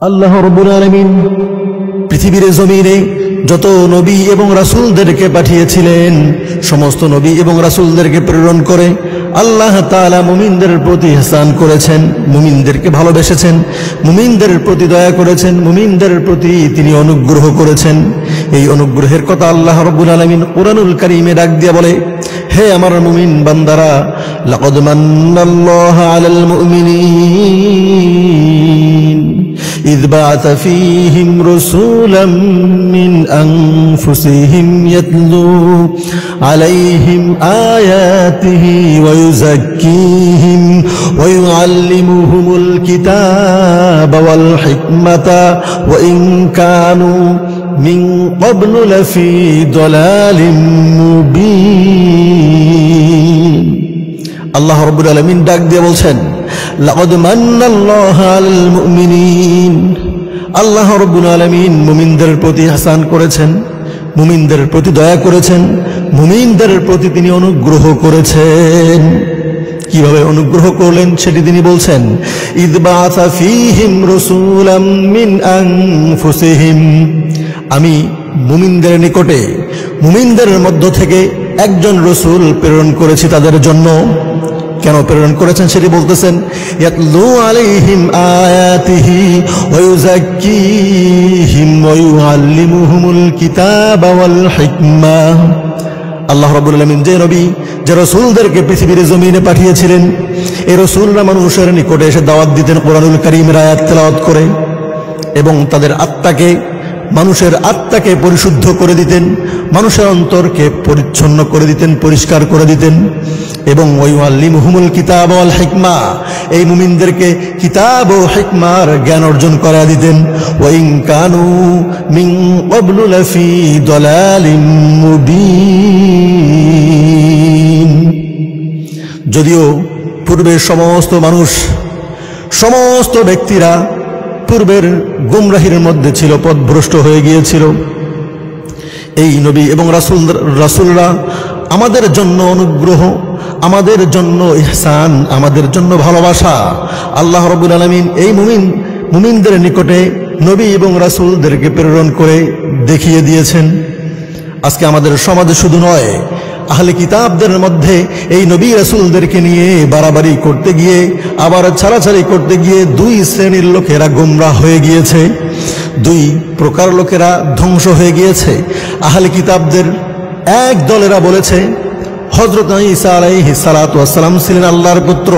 আল্লাহ রাব্বুল আলামিন পৃথিবীর জমিনে যত নবী এবং রাসূলদেরকে পাঠিয়েছিলেন, সমস্ত নবী এবং রাসূলদেরকে প্রেরণ করে আল্লাহ তাআলা মুমিনদের প্রতি ইহসান করেছেন, মুমিনদেরকে ভালোবেসেছেন, মুমিনদের প্রতি দয়া করেছেন, মুমিনদের প্রতি তিনি অনুগ্রহ করেছেন। এই অনুগ্রহের কথা আল্লাহ রাব্বুল আলামিন কুরআনুল কারীমে ডাক দিয়ে বলে, হে আমার মুমিন বান্দারা, লাকাদ মান্নাল্লাহু আলাল মুমিনিন إذ بعث فيهم رسولا من أنفسهم يتلو عليهم آياته ويزكيهم ويعلمهم الكتاب والحكمة وإن كانوا من قبل لفي ضلال مبين। আল্লাহ রাব্বুল আলামিন ডাক দিয়ে বলছেন, লাকাদ মান্নাল্লাহু আলাল মুমিনিন, আল্লাহ রাব্বুল আলামিন মুমিনদের প্রতি ইহসান করেছেন, মুমিনদের প্রতি দয়া করেছেন, মুমিনদের প্রতি তিনি অনুগ্রহ করেছেন। কিভাবে অনুগ্রহ করলেন সেটি তিনি বলছেন, ইয বাআসা ফীহিম রাসূলাম মিন আনফুসিহিম, আমি মুমিনদের নিকটে মুমিনদের মধ্য থেকে একজন রাসূল প্রেরণ করেছি তাদের জন্য। কেন প্রেরণ করেছেন সেটি বলতেছেন, ইয়াতলু আলাইহিম আয়াতিহি ওয়া ইউযাক্কিহিম ওয়া ইউআল্লিমুহুমুল কিতাবা ওয়াল হিকমা। আল্লাহ রাব্বুল আলামিন যে নবী যে রাসূলদেরকে পৃথিবীর জমিনে পাঠিয়েছিলেন, এই রাসূলরা মানুষের নিকটে এসে দাওয়াত দিতেন কোরআনুল কারীমের আয়াত তেলাওয়াত করে, এবং তাদের আত্মাকে মানুষের আত্মাকে পরিশুদ্ধ করে দিতেন, মানুষের অন্তরকে পরিচ্ছন্ন করে দিতেন, পরিষ্কার করে দিতেন। এবং ওয়াইউআল্লিমুহুমুল কিতাব ওয়াল হিকমা, এই মুমিনদেরকে কিতাব ও হিকমার জ্ঞান অর্জন করা দিতেন। ওয়াইন কানু মিন ক্বাবলু লাফি দালালিম মুবিন, যদিও পূর্বের সমস্ত মানুষ, সমস্ত ব্যক্তিরা পূর্বের গুমরাহির মধ্যে ছিল, পথভ্রষ্ট হয়ে গিয়েছিল, এই নবী এবং রাসূলরা আমাদের জন্য অনুগ্রহ, আমাদের জন্য ইহসান, আমাদের জন্য ভালোবাসা আল্লাহ রাব্বুল আলামিন এই মুমিনদের নিকটে নবী এবং রাসূলদেরকে প্রেরণ করে দেখিয়ে দিয়েছেন। আজকে আমাদের সমাজে শুধু নয়, আহলে কিতাবদের মধ্যে এই নবী রাসূলদেরকে নিয়ে বাড়াবাড়ি করতে গিয়ে, আবার ছাড়াছাড়ি করতে গিয়ে দুই শ্রেণীর লোকেরা গোমরাহ হয়ে গিয়েছে, দুই প্রকার লোকেরা ধ্বংস হয়ে গিয়েছে। আহলে কিতাবদের এক দলেরা বলেছে হযরত ঈসা আলাইহিস সালাতু ওয়াস সালাম ছিলেন আল্লাহর পুত্র,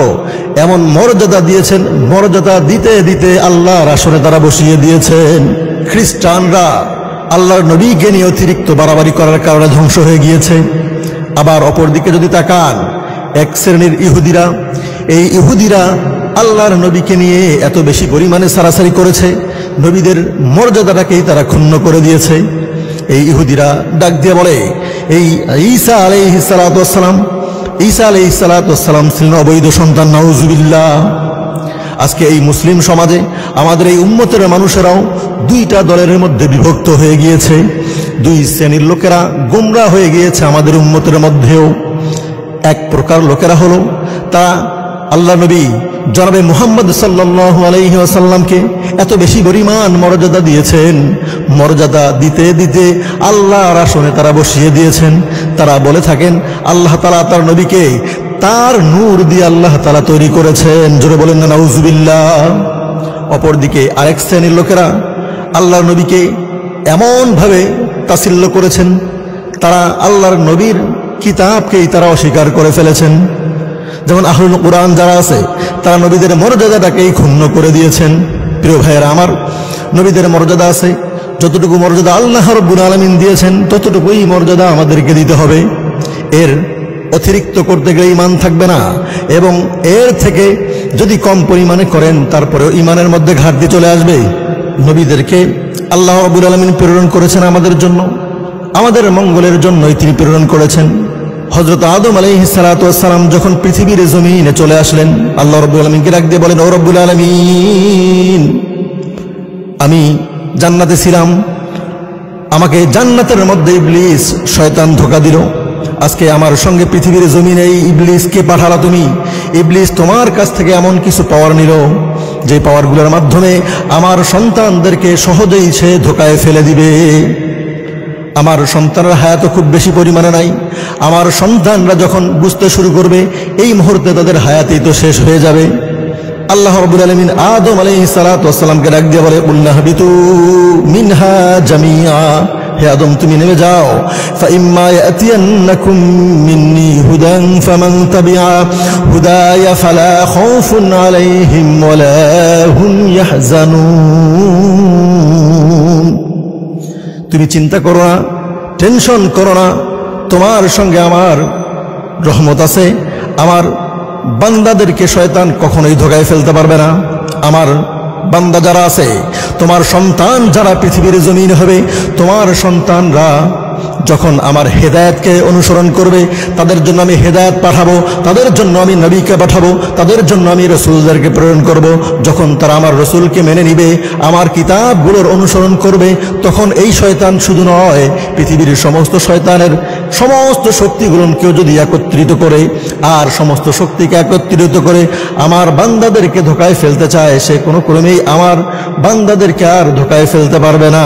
এমন মর্যাদা দিয়েছেন, মর্যাদা দিতে দিতে আল্লাহর আসনে তারা বসিয়ে দিয়েছেন। খ্রিস্টানরা আল্লাহর নবীকে নিয়ে অতিরিক্ত বাড়াবাড়ি করার কারণে ধ্বংস হয়ে গিয়েছে। আবার অপরদিকে যদি তাকান, এক শ্রেণীর ইহুদিরা, এই ইহুদিরা আল্লাহর নবীকে নিয়ে এত বেশি পরিমাণে সারাসারি করেছে, নবীদের মর্যাদাটাকেই তারা ক্ষুণ্ণ করে দিয়েছে। এই ইহুদিরা ডাক দিয়ে বলে, এই ঈসা আলাইহিস সালাতু ওয়াস সালাম, ঈসা আলাইহিস সালাতু ওয়াস সালাম ছিলেন অবৈধ সন্তান, নাউযুবিল্লাহ। আজকে এই মুসলিম সমাজে আমাদের এই উম্মতের মানুষেরাও দুইটা দলের মধ্যে বিভক্ত হয়ে গিয়েছে, দুই শ্রেণীর লোকেরা গোমরাহ হয়ে গিয়েছে আমাদের উম্মতের মধ্যেও। এক প্রকার লোকেরা হলো, তারা আল্লাহ নবী জনাবে মুহাম্মদ সাল্লাল্লাহু আলাইহি ওয়াসাল্লামকে এত বেশি পরিমাণ মর্যাদা দিয়েছেন, মর্যাদা দিতে দিতে আল্লাহর আসনে তারা বসিয়ে দিয়েছেন। তারা বলে থাকেন আল্লাহ তাআলা তার নবীকে তার নূর দিয়ে আল্লাহ তাআলা তৈরি করেছেন, জোরে বলেন না নাউযুবিল্লাহ। অপরদিকে আরেক শ্রেণীর লোকেরা আল্লাহর নবীকে এমন ভাবে তাছিল্য করেছেন, তারা আল্লাহর নবীর কিতাবকেই তারা অস্বীকার করে ফেলেছেন। যেমন আহলুল কুরআন যারা আছে, তারা নবীদের মর্যাদাটাকেই ক্ষুণ্ণ করে দিয়েছেন। প্রিয় ভাইয়েরা আমার, নবীদের মর্যাদা আছে, যতটুকু মর্যাদা আল্লাহ রাব্বুল আলামিন দিয়েছেন ততটুকুই মর্যাদা আমাদেরকে দিতে হবে। এর অতিরিক্ত করতে গেলে ঈমান থাকবে না, এবং এর থেকে যদি কম পরিমাণে করেন তারপরেও ঈমানের মধ্যে ঘাটতি চলে আসবে। নবীদেরকে আল্লাহ রাব্বুল আলামিন প্রেরণ করেছেন আমাদের জন্য, আমাদের মঙ্গলের জন্যই তিনি প্রেরণ করেছেন। হযরত আদম আলাইহিস সালাতু ওয়াস সালাম যখন পৃথিবীর জমিনে চলে আসলেন, আল্লাহ রাব্বুল আলামিনকে ডাক দিয়ে বলেন, ও রব্বুল আলামিন, আমি জান্নাতে ছিলাম, আমাকে জান্নাতের মধ্যে ইবলিস শয়তান ধোঁকা দিল, আজকে আমার সঙ্গে পৃথিবীর জমিনে এই ইবলিসকে পাঠালা তুমি, ইবলিস তোমার কাছ থেকে এমন কিছু পাওয়ার নিল যে পাওয়ারগুলোর মাধ্যমে আমার সন্তানদেরকে সহজেই সে ধোকায় ফেলে দিবে। আমার সন্তানের হায়াতও খুব বেশি পরিমাণে নাই। আমার সন্তানরা যখন বুঝতে শুরু করবে এই মুহূর্তে তাদের হায়াতই তো শেষ হয়ে যাবে। আল্লাহ রাব্বুল আলামিন আদম আলাইহিস সালাতু ওয়াস সালামকে ডাক দিয়ে বলে, কুল্লা হাবিতু মিনহা জামিআ, হে আদম তুমি নেমে যাও। ফাইম্মা ইয়াতিয়ান্নাকুম মিন্নি হুদান ফামান তাবিআ হুদায়া ফালা খাউফুন আলাইহিম ওয়ালা হুম ইয়াহজানুন। তুমি চিন্তা করো না, টেনশন করো না, তোমার সঙ্গে আমার রহমত আছে। আমার বান্দাদেরকে শয়তান কখনোই ধোকায় ফেলতে পারবে না। আমার বান্দা যারা আছে, তোমার সন্তান যারা পৃথিবীর জমিন হবে, তোমার সন্তানরা যখন আমার হেদায়েতকে অনুসরণ করবে, তাদের জন্য আমি হেদায়েত পাঠাবো, তাদের জন্য আমি নবীকে পাঠাবো, তাদের জন্য আমি রসুলদেরকে প্রেরণ করব। যখন তারা আমার রসুলকে মেনে নিবে, আমার কিতাবগুলোর অনুসরণ করবে, তখন এই শয়তান শুধু নয়, পৃথিবীর সমস্ত শয়তানের সমস্ত শক্তিগুলোকেও যদি একত্রিত করে আর সমস্ত শক্তিকে একত্রিত করে আমার বান্দাদেরকে ধোকায় ফেলতে চায়, সে কোনো ক্রমেই আমার বান্দাদেরকে আর ধোকায় ফেলতে পারবে না।